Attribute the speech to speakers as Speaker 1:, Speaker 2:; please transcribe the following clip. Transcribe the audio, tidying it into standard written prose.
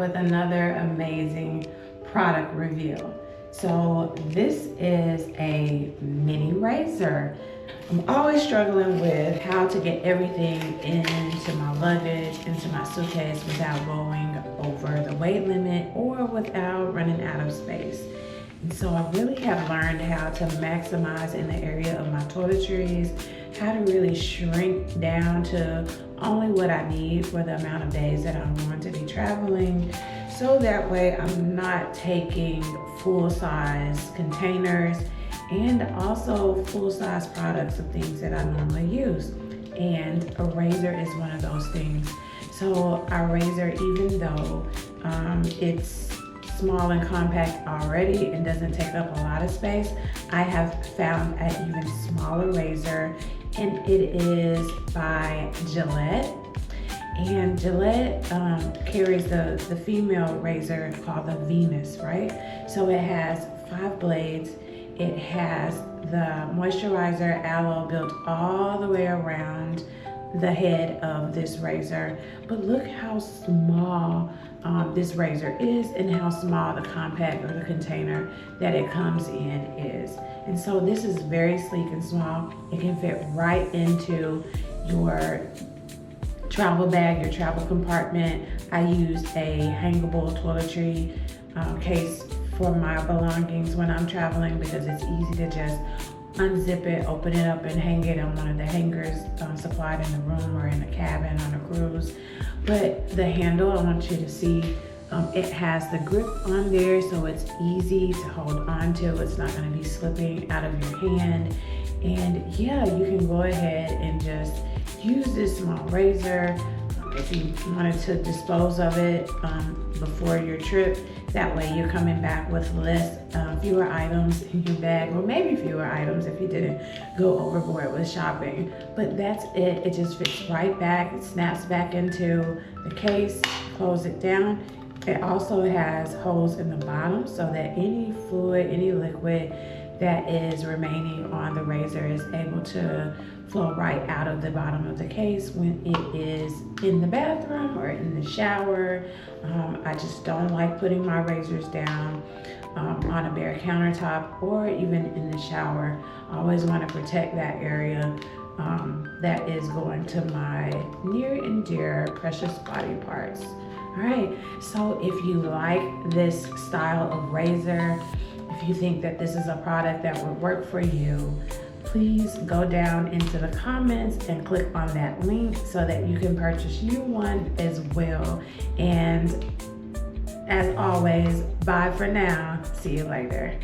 Speaker 1: with another amazing product review. So this is a mini razor. I'm always struggling with how to get everything into my luggage, into my suitcase without going over the weight limit or without running out of space. And so I really have learned how to maximize in the area of my toiletries, how to really shrink down to only what I need for the amount of days that I'm going to be traveling. So that way I'm not taking full-size containers and also full-size products of things that I normally use. And a razor is one of those things. So our razor, even though it's small and compact already and doesn't take up a lot of space, I have found an even smaller razor, and it is by Gillette. And Gillette carries the female razor called the Venus, right? So it has 5 blades. It has the moisturizer aloe built all the way around the head of this razor. But look how small this razor is and how small the compact or the container that it comes in is. And so this is very sleek and small. It can fit right into your travel bag, your travel compartment. I use a hangable toiletry case for my belongings when I'm traveling because it's easy to just unzip it, open it up, and hang it on one of the hangers supplied in the room or in the cabin on a cruise. But the handle, I want you to see, it has the grip on there, so it's easy to hold on to. It's not going to be slipping out of your hand. And yeah, you can go ahead and just use this small razor if you wanted to dispose of it before your trip. That way you're coming back with fewer items in your bag, or maybe fewer items if you didn't go overboard with shopping. But that's it. It just fits right back. It snaps back into the case, close it down. It also has holes in the bottom so that any fluid, any liquid that is remaining on the razor is able to flow right out of the bottom of the case when it is in the bathroom or in the shower. I just don't like putting my razors down on a bare countertop or even in the shower. I always want to protect that area that is going to my near and dear precious body parts. All right, so if you like this style of razor, if you think that this is a product that would work for you, please go down into the comments and click on that link so that you can purchase you one as well. And as always, bye for now. See you later.